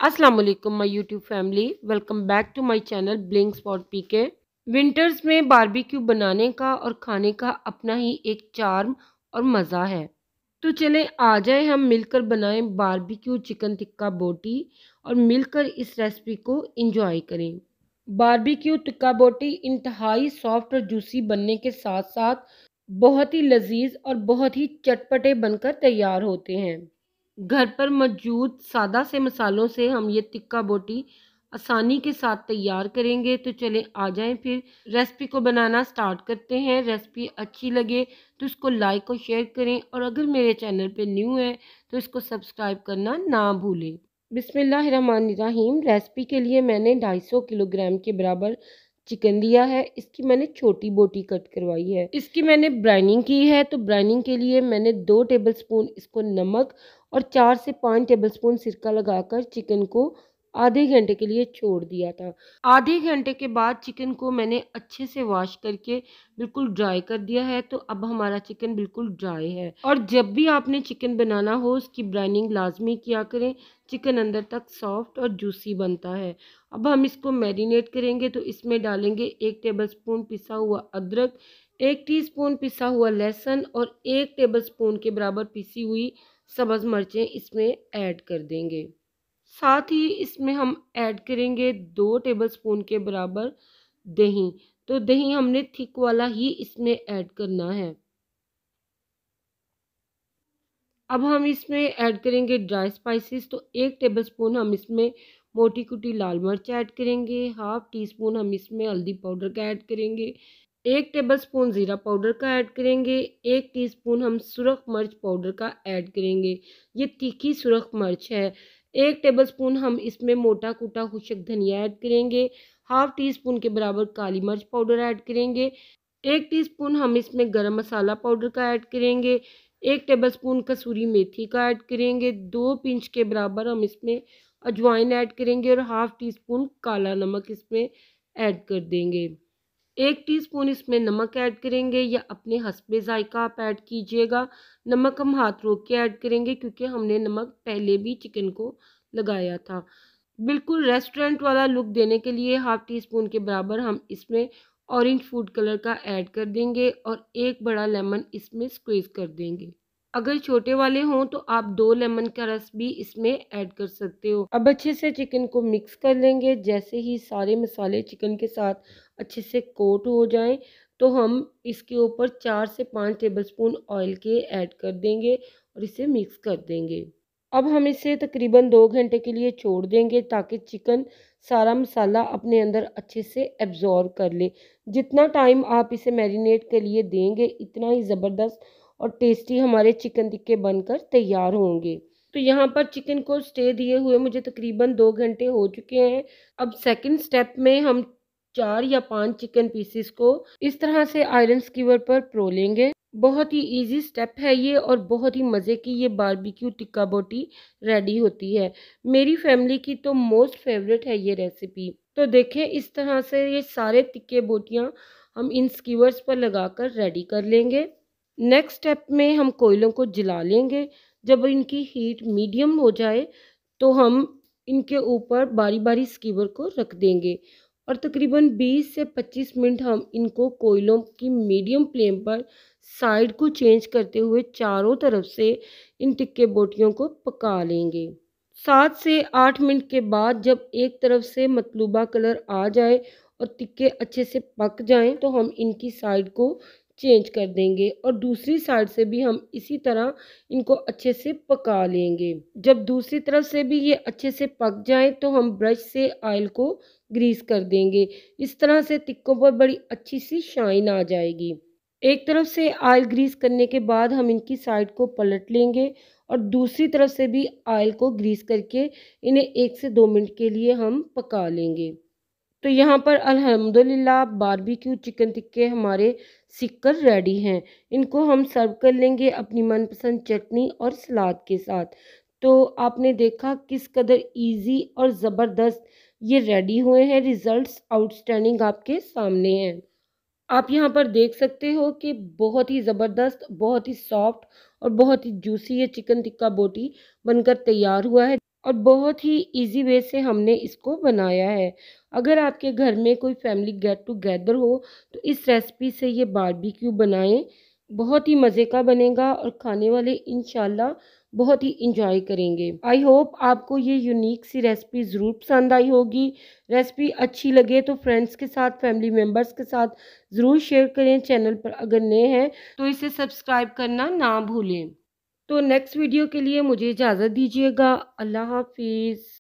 अस्सलाम वालेकुम my YouTube family. Welcome back to my channel Blink Spot PK. Winters में barbecue बनाने का और खाने का अपना ही एक चार्म और मज़ा है। तो चलें आ जाए हम मिलकर बनाएं बारबेक्यू चिकन टिक्का बोटी और मिलकर इस रेसिपी को एंजॉय करें। बारबेक्यू टिक्का बोटी इंतहाई सॉफ्ट और जूसी बनने के साथ साथ बहुत ही लजीज और बहुत ही चटपटे बनकर तैयार होते हैं। घर पर मौजूद सादा से मसालों से हम ये टिक्का बोटी आसानी के साथ तैयार करेंगे। तो चलें आ जाएं फिर रेसिपी को बनाना स्टार्ट करते हैं। रेसिपी अच्छी लगे तो इसको लाइक और शेयर करें और अगर मेरे चैनल पे न्यू है तो इसको सब्सक्राइब करना ना भूलें। बिस्मिल्लाहिर्रहमानिर्रहीम। रेसिपी के लिए मैंने 250 किलोग्राम के बराबर चिकन लिया है। इसकी मैंने छोटी बोटी कट करवाई है। इसकी मैंने ब्राइनिंग की है। तो ब्राइनिंग के लिए मैंने 2 टेबलस्पून इसको नमक और 4 से 5 टेबलस्पून सिरका लगाकर चिकन को आधे घंटे के लिए छोड़ दिया था। आधे घंटे के बाद चिकन को मैंने अच्छे से वॉश करके बिल्कुल ड्राई कर दिया है। तो अब हमारा चिकन बिल्कुल ड्राई है। और जब भी आपने चिकन बनाना हो उसकी ब्राइनिंग लाजमी किया करें। चिकन अंदर तक सॉफ्ट और जूसी बनता है। अब हम इसको मैरिनेट करेंगे। तो इसमें डालेंगे 1 टेबलस्पून पिसा हुआ अदरक, 1 टीस्पून पिसा हुआ लहसुन और 1 टेबलस्पून के बराबर पिसी हुई सब्ज़ मिर्चें इसमें ऐड कर देंगे। साथ ही इसमें हम ऐड करेंगे 2 टेबलस्पून के बराबर दही। तो दही हमने थिक वाला ही इसमें ऐड करना है। अब हम इसमें ऐड करेंगे ड्राई स्पाइसेस। तो 1 टेबलस्पून हम इसमें मोटी कुटी लाल मिर्च ऐड करेंगे, हाफ टी स्पून हम इसमें हल्दी पाउडर का ऐड करेंगे, 1 टेबलस्पून ज़ीरा पाउडर का ऐड करेंगे, 1 टीस्पून हम सुरख मिर्च पाउडर का ऐड करेंगे। ये तीखी सुरख मिर्च है। 1 टेबलस्पून हम इसमें मोटा कूटा खुशक धनिया ऐड करेंगे, हाफ टी स्पून के बराबर काली मिर्च पाउडर ऐड करेंगे, 1 टीस्पून हम इसमें गरम मसाला पाउडर का ऐड करेंगे, 1 टेबलस्पून कसूरी मेथी का ऐड करेंगे, 2 पिंच के बराबर हम इसमें अजवाइन ऐड करेंगे और हाफ टी स्पून काला नमक इसमें ऐड कर देंगे। 1 टीस्पून इसमें नमक ऐड करेंगे या अपने हस्बे ज़ायका आप ऐड कीजिएगा। नमक हम हाथ रोक के ऐड करेंगे क्योंकि हमने नमक पहले भी चिकन को लगाया था। बिल्कुल रेस्टोरेंट वाला लुक देने के लिए हाफ टी स्पून के बराबर हम इसमें ऑरेंज फूड कलर का ऐड कर देंगे और 1 बड़ा लेमन इसमें स्क्वीज़ कर देंगे। अगर छोटे वाले हों तो आप 2 लेमन का रस भी इसमें ऐड कर सकते हो। अब अच्छे से चिकन को मिक्स कर लेंगे। जैसे ही सारे मसाले चिकन के साथ अच्छे से कोट हो जाएं तो हम इसके ऊपर 4 से 5 टेबलस्पून ऑयल के ऐड कर देंगे और इसे मिक्स कर देंगे। अब हम इसे तकरीबन 2 घंटे के लिए छोड़ देंगे ताकि चिकन सारा मसाला अपने अंदर अच्छे से एब्जॉर्ब कर ले। जितना टाइम आप इसे मैरिनेट के लिए देंगे इतना ही ज़बरदस्त और टेस्टी हमारे चिकन टिक्के बनकर तैयार होंगे। तो यहाँ पर चिकन को स्टे दिए हुए मुझे तकरीबन 2 घंटे हो चुके हैं। अब सेकंड स्टेप में हम 4 या 5 चिकन पीसेस को इस तरह से आयरन स्कीवर पर प्रो लेंगे। बहुत ही इजी स्टेप है ये और बहुत ही मज़े की ये बारबेक्यू टिक्का बोटी रेडी होती है। मेरी फैमिली की तो मोस्ट फेवरेट है ये रेसिपी। तो देखें इस तरह से ये सारे टिक्के बोटियाँ हम इन स्कीवर्स पर लगाकर रेडी कर लेंगे। नेक्स्ट स्टेप में हम कोयलों को जला लेंगे। जब इनकी हीट मीडियम हो जाए तो हम इनके ऊपर बारी बारी स्कीवर को रख देंगे और तकरीबन 20 से 25 मिनट हम इनको कोयलों की मीडियम फ्लेम पर साइड को चेंज करते हुए चारों तरफ से इन टिक्के बोटियों को पका लेंगे। 7 से 8 मिनट के बाद जब एक तरफ से मतलूबा कलर आ जाए और टिक्के अच्छे से पक जाएं तो हम इनकी साइड को चेंज कर देंगे और दूसरी साइड से भी हम इसी तरह इनको अच्छे से पका लेंगे। जब दूसरी तरफ से भी ये अच्छे से पक जाए तो हम ब्रश से ऑयल को ग्रीस कर देंगे। इस तरह से टिक्कों पर बड़ी अच्छी सी शाइन आ जाएगी। एक तरफ से ऑयल ग्रीस करने के बाद हम इनकी साइड को पलट लेंगे और दूसरी तरफ से भी ऑयल को ग्रीस करके इन्हें 1 से 2 मिनट के लिए हम पका लेंगे। तो यहाँ पर अल्हम्दुलिल्लाह बारबेक्यू चिकन टिक्के हमारे सिककर रेडी हैं। इनको हम सर्व कर लेंगे अपनी मनपसंद चटनी और सलाद के साथ। तो आपने देखा किस कदर इजी और ज़बरदस्त ये रेडी हुए हैं। रिज़ल्ट्स आउटस्टैंडिंग आपके सामने हैं। आप यहाँ पर देख सकते हो कि बहुत ही ज़बरदस्त, बहुत ही सॉफ्ट और बहुत ही जूसी ये चिकन टिक्का बोटी बनकर तैयार हुआ है। और बहुत ही इजी वे से हमने इसको बनाया है। अगर आपके घर में कोई फैमिली गेट टुगेदर हो तो इस रेसिपी से ये बारबेक्यू बनाएं, बहुत ही मज़े का बनेगा और खाने वाले इंशाल्लाह बहुत ही इंजॉय करेंगे। आई होप आपको ये यूनिक सी रेसिपी ज़रूर पसंद आई होगी। रेसिपी अच्छी लगे तो फ्रेंड्स के साथ, फैमिली मेम्बर्स के साथ ज़रूर शेयर करें। चैनल पर अगर नए हैं तो इसे सब्सक्राइब करना ना भूलें। तो नेक्स्ट वीडियो के लिए मुझे इजाज़त दीजिएगा। अल्लाह हाफिज़।